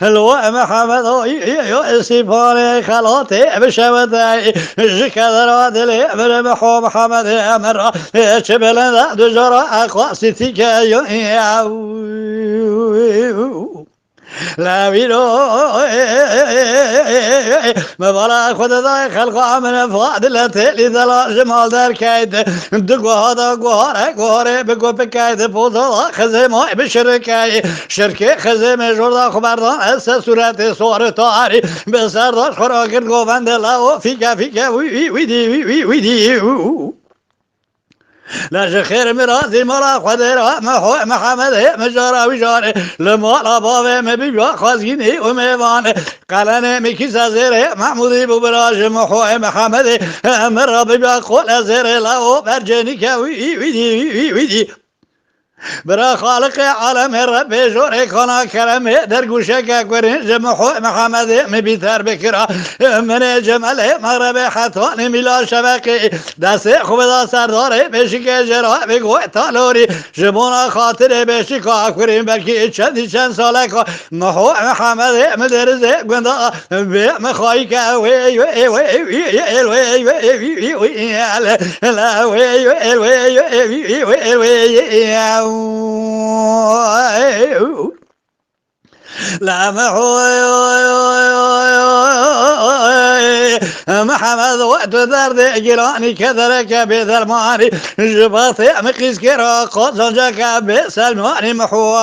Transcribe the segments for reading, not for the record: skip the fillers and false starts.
لو محمد سيفوني خلاطي بشوتي شكدر دلي من محو محمد امر شبل ذا دجرا اقواسي تيكا لا بيلو مبارك خد ذا خلق من فاضلة لذلا جمال دار كايد دقوا هذا قهر بقوا بكايد بوضا خزيمة بشركاي شركة خزيمة جوردا خبردان اسا سورة صور طاري بسرداش خراك القوفان دلا فيكا ويدي لا خير مرازي مرا قدر محمد مجارا وجاري لما لبابه مبيبا خازيني وميوان قالنا مكيسا زيري محمودي ببراج محمد مر بيبا قول زيري لاو برجنيك ويدي برا خالق عالم رب جوري كنا كلام درگوشك كورين جمحو محمد مبيثار بكرا من جمال مغرب حتواني ملا شبكي دست خوب دا سردار بشك جرا بگو تالوري جمونا خاطر بشك كورين بلكي چند سالك محو محمد مدرز گندا بمخايك وي لا محمد وقت درد جيراني كذلك بذرماني جباطي مقيس كرا قوصا جاكا بسلماني محو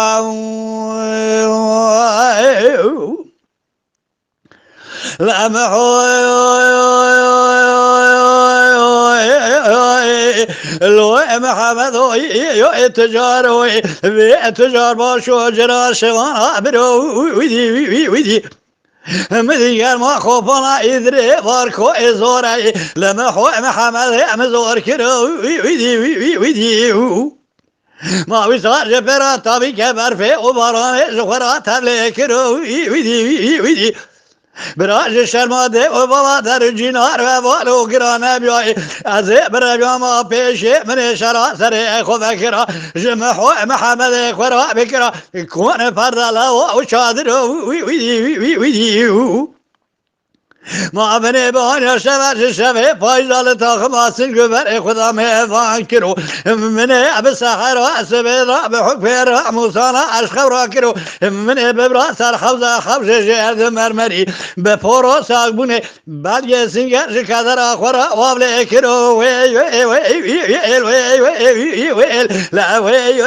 لا لو محمد تجار تجار باشو جرا شوانا برو ويدي مدير ما خوفنا إدري باركو إزوري لما هو محمد مزور كرو ويدي ما وصار جبرا طبي كبر في وبراني زخرا تبلي كرو ويدي براج شرماده و بابا در جنار و بالو گرانه بیای از برجام پیش من شرا سر خو بکرا جمحو محمد خورا بکرا کون پردلا و شادر وی ما بني بان شباب شباب فايزال تاخماسن جبر خدا مهفان كرو من اب سحر اسبيرا بحفر موسانا اشخورا كرو من ببرا سر حوزه خبز جهد مرمري بفورو ساقبونه بعد يسنجر شكادر اخورا وابل كرو وي لا وي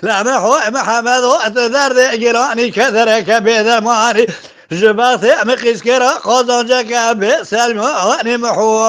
لا محمد وأتذر جيراني كثرك بذماني جباثي مقيس كرا قوضان جاكا بسلماني محو